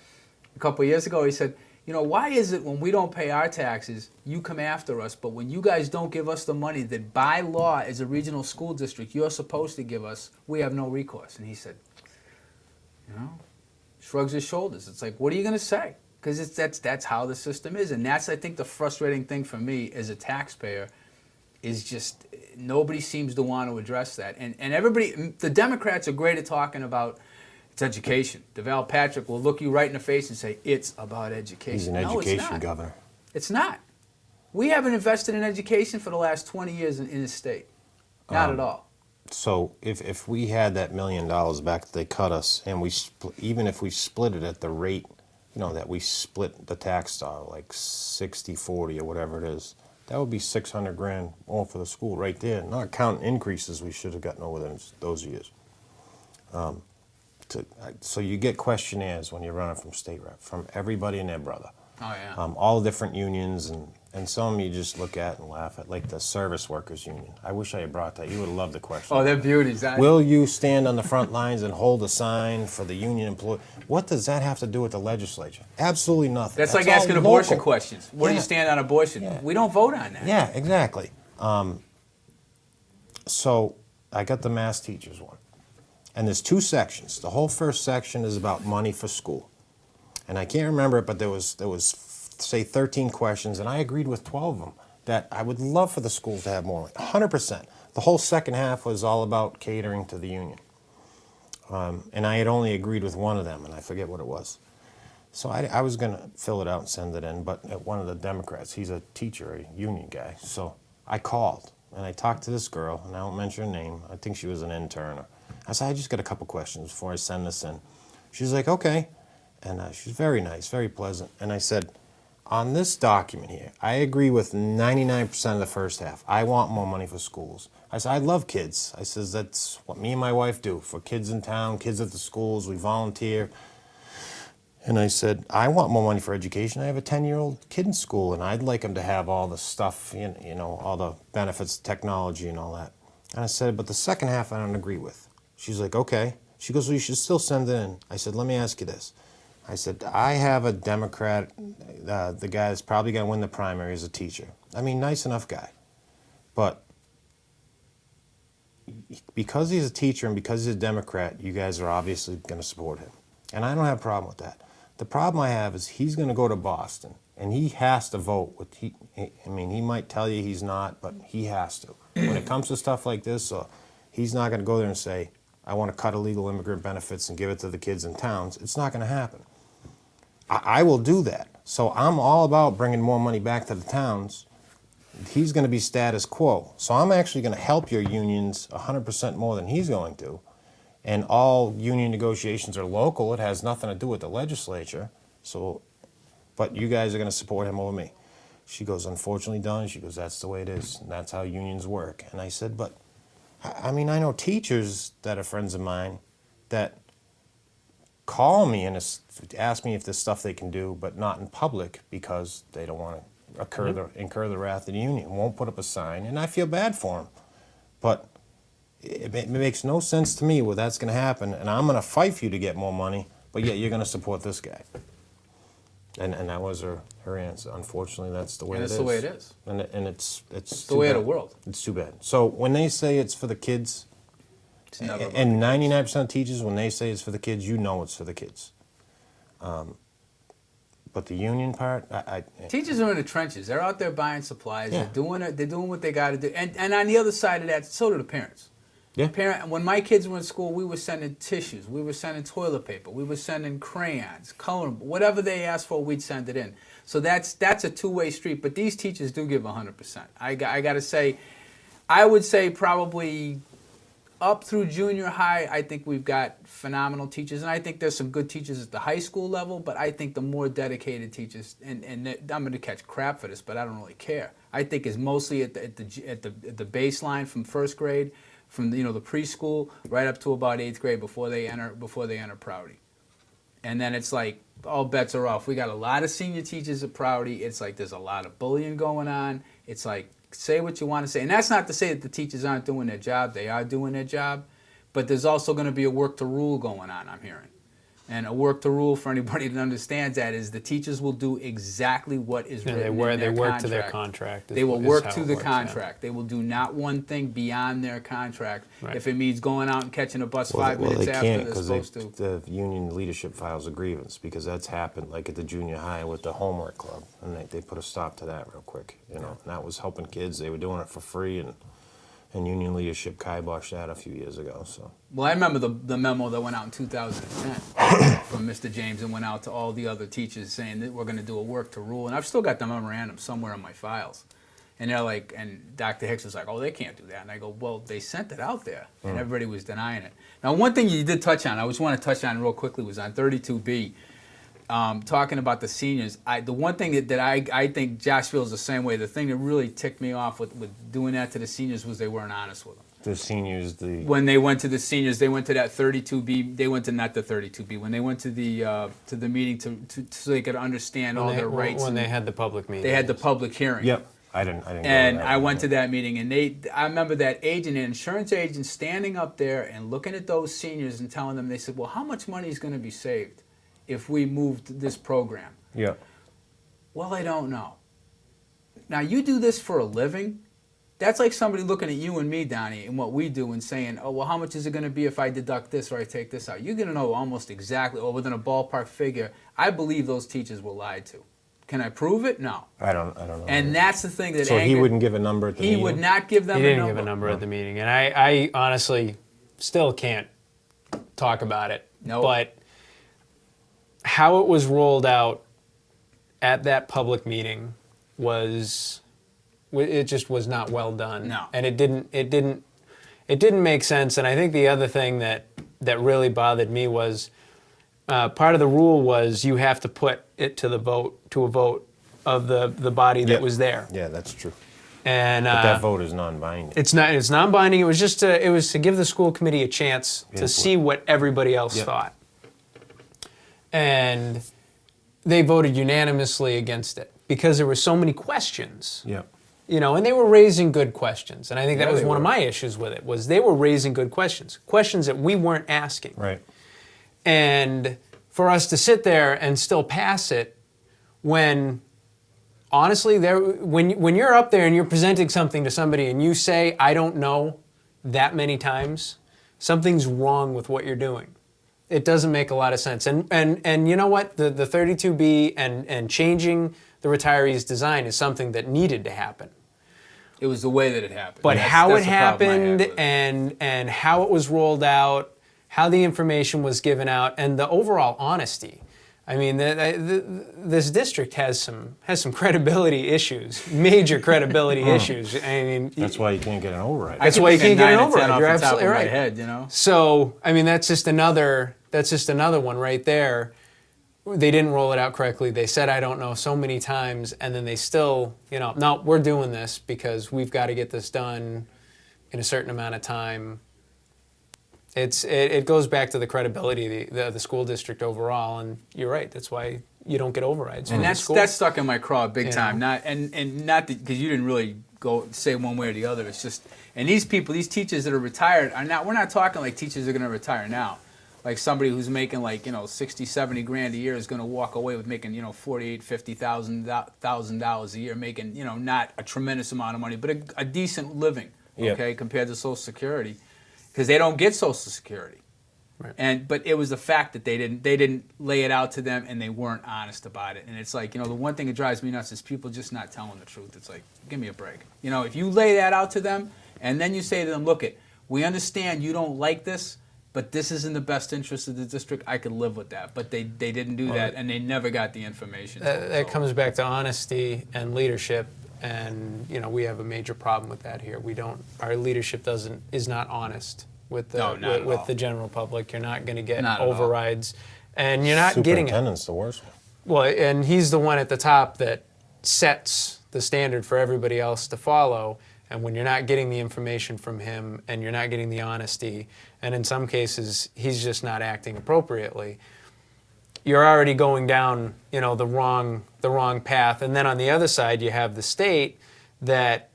a couple of years ago, he said, why is it when we don't pay our taxes, you come after us, but when you guys don't give us the money that by law as a regional school district you're supposed to give us, we have no recourse? And he said, shrugs his shoulders. It's like, what are you going to say? Because that's how the system is. And that's, I think, the frustrating thing for me as a taxpayer is just nobody seems to want to address that. And everybody, the Democrats are great at talking about it's education. Deval Patrick will look you right in the face and say, it's about education. He's an education governor. It's not. We haven't invested in education for the last 20 years in this state. Not at all. So if we had that $1 million back that they cut us, and even if we split it at the rate, that we split the tax style, like 60-40 or whatever it is, that would be $600,000 more for the school right there. Not counting increases we should have gotten over those years. So you get questionnaires when you're running from state rep, from everybody and their brother. Oh, yeah. All different unions, and some you just look at and laugh at, like the service workers union. I wish I had brought that. You would have loved the question. Oh, they're beauties. Will you stand on the front lines and hold a sign for the union employee? What does that have to do with the legislature? Absolutely nothing. That's like all asking abortion local. questions. Where do you stand on abortion? Yeah. We don't vote on that. Yeah, exactly. So I got the math teachers one. And there's two sections. The whole first section is about money for school. And I can't remember it, but there was say 13 questions, and I agreed with 12 of them that I would love for the schools to have more, 100%. The whole second half was all about catering to the union. And I had only agreed with one of them, and I forget what it was. So I was going to fill it out and send it in, but one of the Democrats, he's a teacher, a union guy, so I called, and I talked to this girl, and I won't mention her name. I think she was an intern. I said, I just got a couple questions before I send this in. She's like, okay. And she's very nice, very pleasant. And I said, on this document here, I agree with 99% of the first half. I want more money for schools. I said, I love kids. I says, that's what me and my wife do for kids in town, kids at the schools. We volunteer. And I said, I want more money for education. I have a 10-year-old kid in school, and I'd like him to have all the stuff, you know, all the benefits, technology, and all that. And I said, but the second half I don't agree with. She's like, okay. She goes, well, you should still send it in. I said, let me ask you this. I said, I have a Democrat, the guy that's probably going to win the primary as a teacher. I mean, nice enough guy. But because he's a teacher and because he's a Democrat, you guys are obviously going to support him. And I don't have a problem with that. The problem I have is he's going to go to Boston, and he has to vote with, I mean, he might tell you he's not, but he has to. When it comes to stuff like this, he's not going to go there and say, I want to cut illegal immigrant benefits and give it to the kids in towns. It's not going to happen. I will do that. So I'm all about bringing more money back to the towns. He's going to be status quo. So I'm actually going to help your unions 100% more than he's going to. And all union negotiations are local. It has nothing to do with the legislature. So, but you guys are going to support him over me. She goes, unfortunately, Don, she goes, that's the way it is. And that's how unions work. And I said, but, I mean, I know teachers that are friends of mine that call me and ask me if there's stuff they can do, but not in public because they don't want to incur the wrath of the union. Won't put up a sign, and I feel bad for them. But it makes no sense to me where that's going to happen, and I'm going to fight for you to get more money, but yet you're going to support this guy. And that was her answer. Unfortunately, that's the way it is. And it's the way it is. And it's the way of the world. It's too bad. So when they say it's for the kids, It's never about and the kids. 99% of teachers, when they say it's for the kids, you know it's for the kids. But the union part, Teachers are in the trenches. They're out there buying supplies. Yeah. They're doing it. They're doing what they got to do. And on the other side of that, so do the parents. yeah. When my kids were in school, we were sending tissues, we were sending toilet paper, we were sending crayons, coloring, whatever they asked for, we'd send it in. So that's a two-way street. But these teachers do give 100%. I got to say, I would say probably up through junior high, I think we've got phenomenal teachers, and I think there's some good teachers at the high school level. But I think the more dedicated teachers, and I'm going to catch crap for this, but I don't really care. I think is mostly at the baseline from first grade, from the preschool right up to about 8th grade before they enter Prouty, and then it's like all bets are off. We got a lot of senior teachers at Prouty. It's like there's a lot of bullying going on. It's like, say what you want to say. And that's not to say that the teachers aren't doing their job. They are doing their job. But there's also going to be a work to rule going on, I'm hearing. And a work to rule, for anybody that understands that, is the teachers will do exactly what is written in their contract. They work to their contract. They will work to the contract. They will do not one thing beyond their contract. Right. If it means going out and catching a bus 5 minutes they after can't they're because supposed to. the union leadership files a grievance because that's happened like at the junior high with the homework club, and they put a stop to that real quick. And that was helping kids. They were doing it for free, and union leadership kiboshed that a few years ago. So. Well, I remember the memo that went out in 2010 from Mr. James and went out to all the other teachers saying that we're going to do a work to rule. And I've still got the memorandum somewhere in my files. And they're like, and Dr. Hicks was like, oh, they can't do that. And I go, well, they sent it out there, and everybody was denying it. Now, one thing you did touch on, I just want to touch on real quickly, was on 32B, talking about the seniors. The one thing that I think Josh feels the same way, the thing that really ticked me off with doing that to the seniors was they weren't honest with them. The seniors, when they went to the seniors, they went to that 32B. They went to not the 32B. When they went to the meeting so they could understand all their rights. When they had the public meeting. They had the public hearing. Yep, I didn't. And I went to that meeting, and I remember that agent, an insurance agent, standing up there and looking at those seniors and telling them. They said, "Well, how much money is going to be saved if we moved this program?" Yeah. Well, I don't know. Now, you do this for a living. That's like somebody looking at you and me, Donnie, and what we do and saying, oh, well, how much is it going to be if I deduct this or I take this out? You're going to know almost exactly, or within a ballpark figure. I believe those teachers were lied to. Can I prove it? No. I don't know. And that's the thing that So angered. he wouldn't give a number at the meeting? He would not give them a number. He didn't give a number at the meeting. And I honestly still can't talk about it. No. But how it was rolled out at that public meeting it just was not well done. No. And it didn't make sense. And I think the other thing that really bothered me was part of the rule was you have to put it to a vote of the body that Yep. was there. Yeah, that's true. And But that vote is non-binding. it's non-binding. It was just to give the school committee a chance to Input. see what everybody else Yep. thought. And they voted unanimously against it because there were so many questions. Yeah. You know, and they were raising good questions. And I think that Yeah, was they one of were. my issues with it, was they were raising good questions that we weren't asking. Right. And for us to sit there and still pass it when, honestly, when you're up there and you're presenting something to somebody and you say, I don't know, that many times, something's wrong with what you're doing. It doesn't make a lot of sense. And you know what? The 32B and changing the retirees' design is something that needed to happen. It was the way that it happened. But how That's it the problem I had happened with it. and how it was rolled out, how the information was given out, and the overall honesty. I mean, this district has some credibility issues, major credibility issues. I mean, That's why you can't get an override. That's I why you think can't get an 9 to 10 override. off You're the top absolutely of right. My head, you know. So, I mean, that's just another one right there. They didn't roll it out correctly. They said, I don't know, so many times, and then they still, no, we're doing this because we've got to get this done in a certain amount of time. It goes back to the credibility of the school district overall, and you're right. That's why you don't get overrides. And from the that's school. that's stuck in my craw big You time. know. Not because you didn't really go say one way or the other. It's just, and these people, these teachers that are retired are not. We're not talking like teachers are going to retire now. Like somebody who's making 60, 70 grand a year is going to walk away with making $48,000, $50,000 a year, making not a tremendous amount of money, but a decent living. Yep. Okay, compared to Social Security, because they don't get Social Security. Right. But it was the fact that they didn't lay it out to them and they weren't honest about it. And it's like, the one thing that drives me nuts is people just not telling the truth. It's like, give me a break. If you lay that out to them and then you say to them, look, we understand you don't like this, but this is in the best interest of the district, I could live with that. But they didn't do that, and they never got the information. That comes back to honesty and leadership, and we have a major problem with that here. Our leadership is not honest with the general public. You're not going to get Not at all. overrides, and you're not getting it. Superintendent's the worst one. Well, and he's the one at the top that sets the standard for everybody else to follow. And when you're not getting the information from him and you're not getting the honesty, and in some cases he's just not acting appropriately, you're already going down, the wrong path. And then on the other side, you have the state that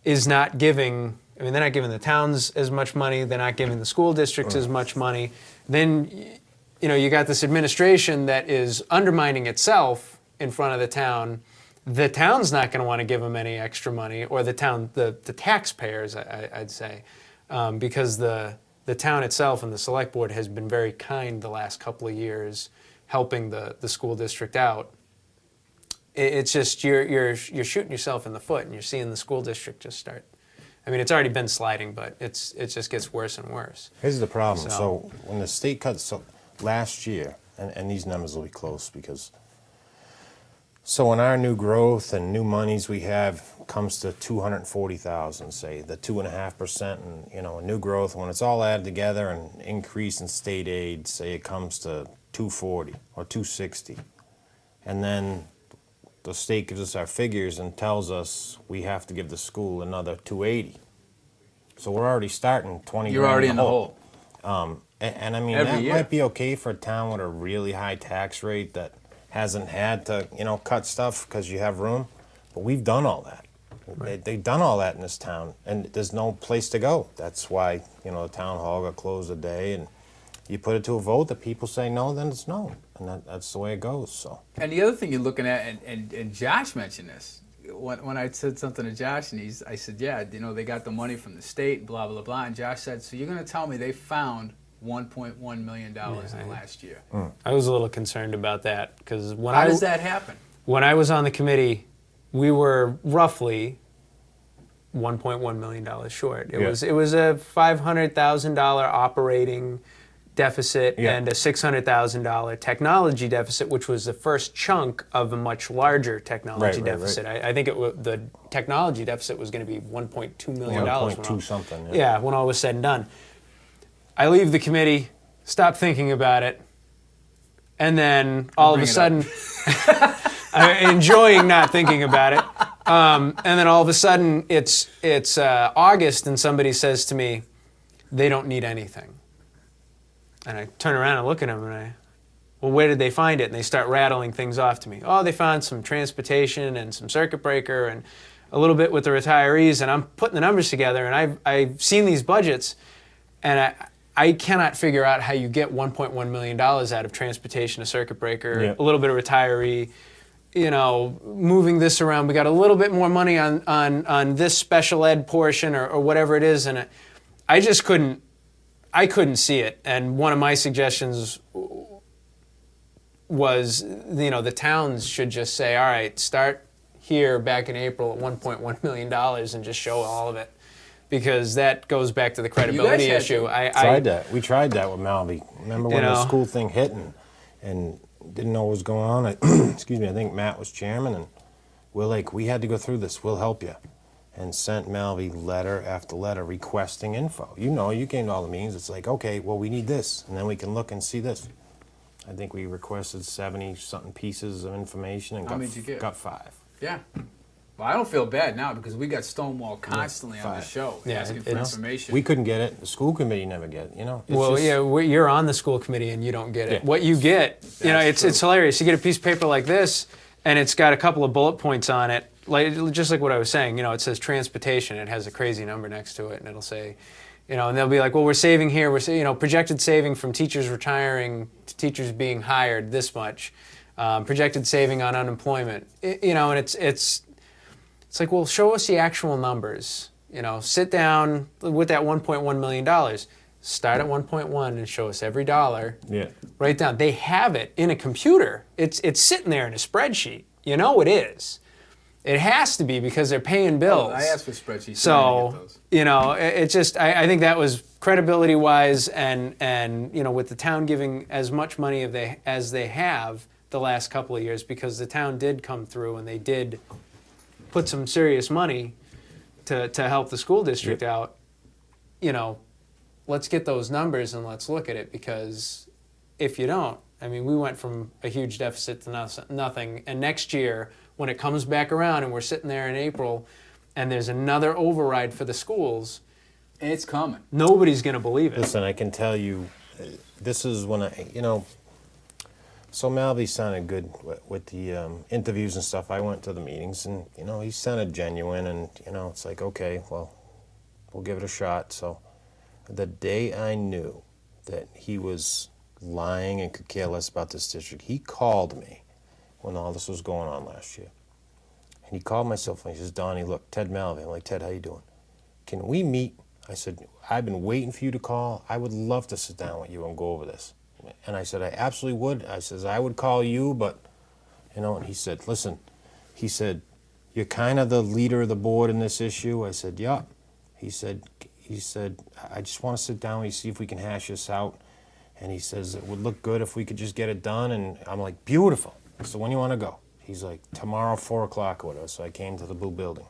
is not giving. I mean, they're not giving the towns as much money. They're not giving the school districts as much money. Then, you got this administration that is undermining itself in front of the town. The town's not going to want to give them any extra money, or the taxpayers, I'd say, because the town itself and the select board has been very kind the last couple of years, helping the school district out. It's just you're shooting yourself in the foot, and you're seeing the school district just start. I mean, it's already been sliding, but it just gets worse and worse. Here's the problem. So- So when the state cuts last year, and these numbers will be close because. So when our new growth and new monies we have comes to 240,000, say the 2.5%, and a new growth, when it's all added together and increase in state aid, say it comes to 240 or 260, and then the state gives us our figures and tells us we have to give the school another 280. So we're already starting 20. You're grand already in the hole. And I mean, Every that year. might be okay for a town with a really high tax rate that hasn't had to, cut stuff because you have room. But we've done all that. They've done all that in this town, and there's no place to go. That's why, the town hall got closed a day, and you put it to a vote. The people say no, then it's no, and that's the way it goes. So. And the other thing you're looking at, and Josh mentioned this, when I said something to Josh, and I said, yeah, they got the money from the state, blah, blah, blah. And Josh said, so you're going to tell me they found $1.1 million in the last year? I was a little concerned about that because How does that happen? when I was on the committee, we were roughly $1.1 million short. It was a $500,000 operating deficit and a $600,000 technology deficit, which was the first chunk of a much larger technology deficit. I think the technology deficit was going to be $1.2 million. 1.2 something. Yeah, when all was said and done. I leave the committee, stop thinking about it, and then all of a sudden, enjoying not thinking about it. And then all of a sudden, it's August, and somebody says to me, they don't need anything. And I turn around and look at them, and well, where did they find it? And they start rattling things off to me. Oh, they found some transportation and some circuit breaker and a little bit with the retirees. And I'm putting the numbers together, and I've seen these budgets, and I cannot figure out how you get $1.1 million out of transportation, a circuit breaker, a little bit of retiree, moving this around. We got a little bit more money on this special ed portion or whatever it is, and I just couldn't see it. And one of my suggestions was, the towns should just say, all right, start here back in April at $1.1 million and just show all of it. Because that goes back to the credibility issue. We tried that with Malvy. Remember when the school thing hit and didn't know what was going on? Excuse me, I think Matt was chairman, and we're like, we had to go through this. We'll help you. And sent Malvy letter after letter requesting info. You came to all the meetings. It's like, okay, well, we need this, and then we can look and see this. I think we requested 70-something pieces of information and got 5. Yeah. Well, I don't feel bad now because we got Stonewall constantly on the show asking for information. We couldn't get it. The school committee never get it, You're on the school committee and you don't get it. Yeah. What you get, it's hilarious. You get a piece of paper like this, and it's got a couple of bullet points on it, just like what I was saying. It says transportation. It has a crazy number next to it, and it'll say, and they'll be like, well, we're saving here. We're projected saving from teachers retiring to teachers being hired this much. Projected saving on unemployment. And it's like, well, show us the actual numbers. Sit down with that $1.1 million. Start at 1.1 and show us every dollar. Yeah. Write down. They have it in a computer. It's sitting there in a spreadsheet. It is. It has to be because they're paying bills. I asked for spreadsheets. So, it's just, I think that was credibility-wise and with the town giving as much money as they have the last couple of years, because the town did come through and they did put some serious money to help the school district out. Let's get those numbers and let's look at it, because if you don't, we went from a huge deficit to nothing. And next year, when it comes back around and we're sitting there in April and there's another override for the schools, it's coming. Nobody's going to believe it. Listen, I can tell you, this is when so Malvy sounded good with the interviews and stuff. I went to the meetings, and he sounded genuine, and it's like, okay, well, we'll give it a shot. So the day I knew that he was lying and could care less about this district, he called me when all this was going on last year. And he called my cell phone. He says, Donnie, look, Ted Malvy. I'm like, Ted, how you doing? Can we meet? I said, I've been waiting for you to call. I would love to sit down with you and go over this. And I said, I absolutely would. I says, I would call you, but, and he said, listen, he said, you're kind of the leader of the board in this issue. I said, yeah. He said, I just want to sit down with you, see if we can hash this out. And he says, it would look good if we could just get it done. And I'm like, beautiful. So when you want to go? He's like, tomorrow, 4 o'clock or whatever. So I came to the Blue Building.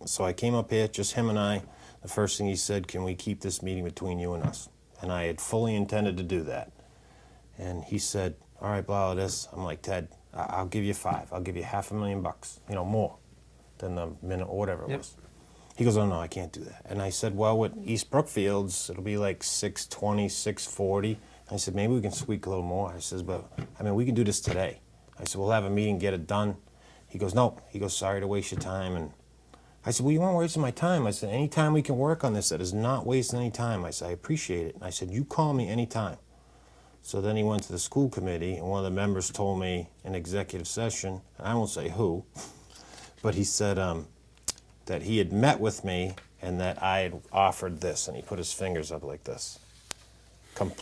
So I came up here, just him and I. The first thing he said, can we keep this meeting between you and us? And I had fully intended to do that. And he said, all right, blah, blah, this. I'm like, Ted, I'll give you 5. I'll give you $500,000, more than the minute or whatever it was. He goes, oh, no, I can't do that. And I said, well, with East Brookfields, it'll be like 620, 640. I said, maybe we can squeak a little more. I says, but, we can do this today. I said, we'll have a meeting, get it done. He goes, no. He goes, sorry to waste your time. And I said, well, you weren't wasting my time. I said, any time we can work on this, that is not wasting any time. I said, I appreciate it. And I said, you call me anytime. So then he went to the school committee, and one of the members told me in executive session, and I won't say who, but he said that he had met with me and that I had offered this, and he put his fingers up like this.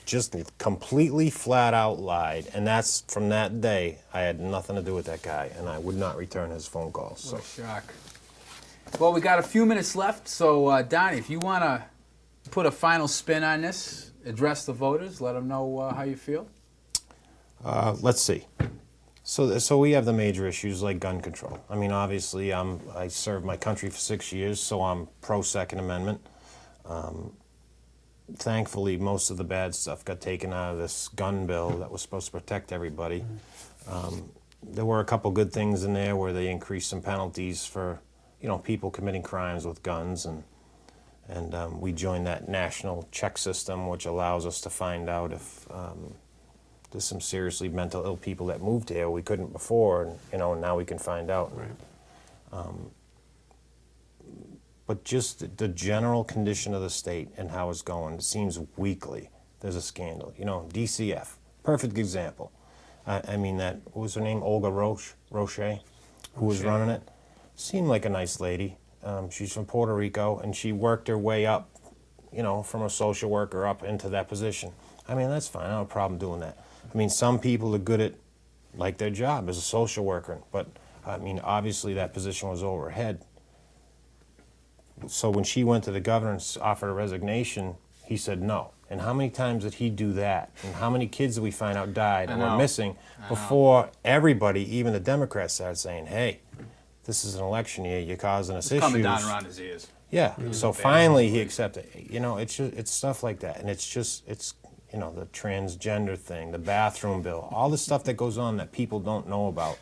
Just completely flat out lied. And that's, from that day, I had nothing to do with that guy, and I would not return his phone calls. So. What a shock. Well, we got a few minutes left, so Donnie, if you want to put a final spin on this, address the voters, let them know how you feel. Let's see. So we have the major issues like gun control. Obviously, I served my country for 6 years, so I'm pro-Second Amendment. Thankfully, most of the bad stuff got taken out of this gun bill that was supposed to protect everybody. there were a couple good things in there where they increased some penalties for, people committing crimes with guns, and we joined that national check system, which allows us to find out if there's some seriously mental ill people that moved here. We couldn't before, and now we can find out. Right. But just the general condition of the state and how it's going, it seems weekly there's a scandal. DCF, perfect example. I mean, what was her name? Olga Roche, who was running it. Seemed like a nice lady. She's from Puerto Rico, and she worked her way up, from a social worker up into that position. I mean, that's fine. I don't have a problem doing that. I mean, some people are good at, like, their job as a social worker, but, I mean, obviously that position was over her head. So when she went to the governor and offered a resignation, he said no. And how many times did he do that? And how many kids did we find out died and were missing before everybody, even the Democrats, started saying, hey, this is an election year, you're causing us issues. Coming down around his ears. Yeah, so finally he accepted it. It's stuff like that. And it's the transgender thing, the bathroom bill, all the stuff that goes on that people don't know about.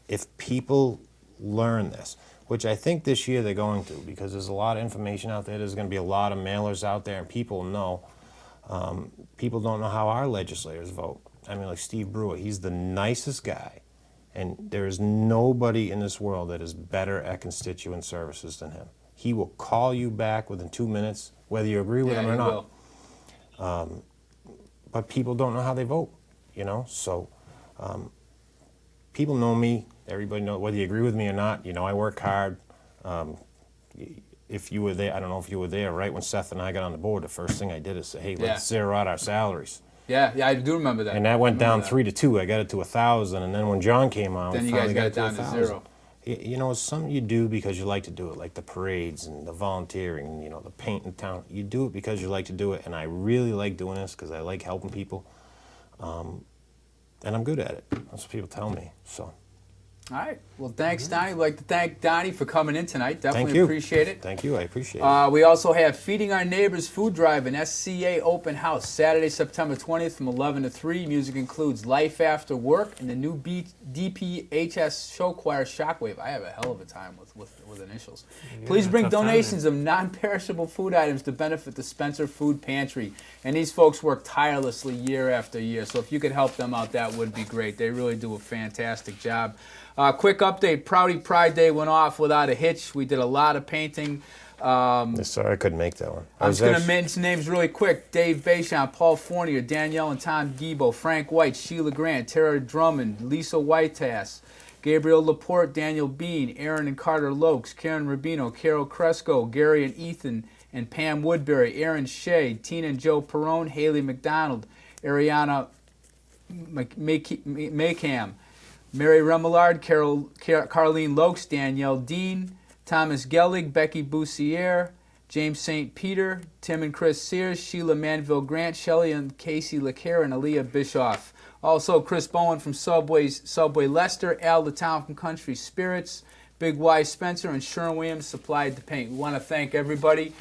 If people learn this, which I think this year they're going to, because there's a lot of information out there. There's going to be a lot of mailers out there, and people know. People don't know how our legislators vote. I mean, like Steve Brewer, he's the nicest guy, and there is nobody in this world that is better at constituent services than him. He will call you back within 2 minutes, whether you agree with him or not. But people don't know how they vote, So people know me. Everybody knows, whether you agree with me or not, I work hard. If you were there, I don't know if you were there, right when Seth and I got on the board, the first thing I did is say, hey, let's zero out our salaries. Yeah, I do remember that. And that went down 3 to 2. I got it to 1,000, and then when John came on, then we you guys finally got it down to 0. It's something you do because you like to do it, like the parades and the volunteering, the paint in town. You do it because you like to do it, and I really like doing this because I like helping people, and I'm good at it. That's what people tell me. So. All right. Well, thanks, Donnie. We'd like to thank Donnie for coming in tonight. Definitely Thank you. Appreciate it. Thank you. I appreciate it. We also have Feeding Our Neighbors Food Drive and SCA Open House, Saturday, September 20th from 11 to 3. Music includes Life After Work and the new DPHS show choir Shockwave. I have a hell of a time with initials. Please bring donations of non-perishable food items to benefit the Spencer Food Pantry. And these folks work tirelessly year after year. So if you could help them out, that would be great. They really do a fantastic job. Quick update, Prouty Pride Day went off without a hitch. We did a lot of painting. Sorry, I couldn't make that one. I'm just going to mention names really quick. Dave Bayshon, Paul Fournier, Danielle and Tom Gibo, Frank White, Sheila Grant, Tara Drummond, Lisa Whitetass, Gabriel Laporte, Daniel Bean, Aaron and Carter Lokes, Karen Rubino, Carol Cresco, Gary and Ethan, and Pam Woodbury, Aaron Shea, Tina and Joe Perone, Haley McDonald, Ariana Maycam, Mary Remillard, Carlene Lokes, Danielle Dean, Thomas Gellig, Becky Boussier, James St. Peter, Tim and Chris Sears, Sheila Manville Grant, Shelley and Casey LeCare, and Aaliyah Bischoff. Also, Chris Bowen from Subway Leicester, Al the Town from Country Spirits, Big Y Spencer, and Sherwin Williams supplied the paint. We want to thank everybody.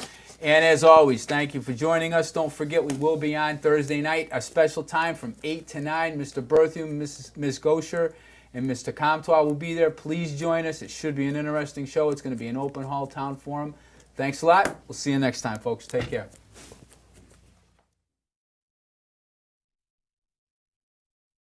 And as always, thank you for joining us. Don't forget, we will be on Thursday night, a special time from 8 to 9. Mr. Berthium, Ms. Gosher, and Mr. Comtois will be there. Please join us. It should be an interesting show. It's going to be an open hall town forum. Thanks a lot. We'll see you next time, folks. Take care.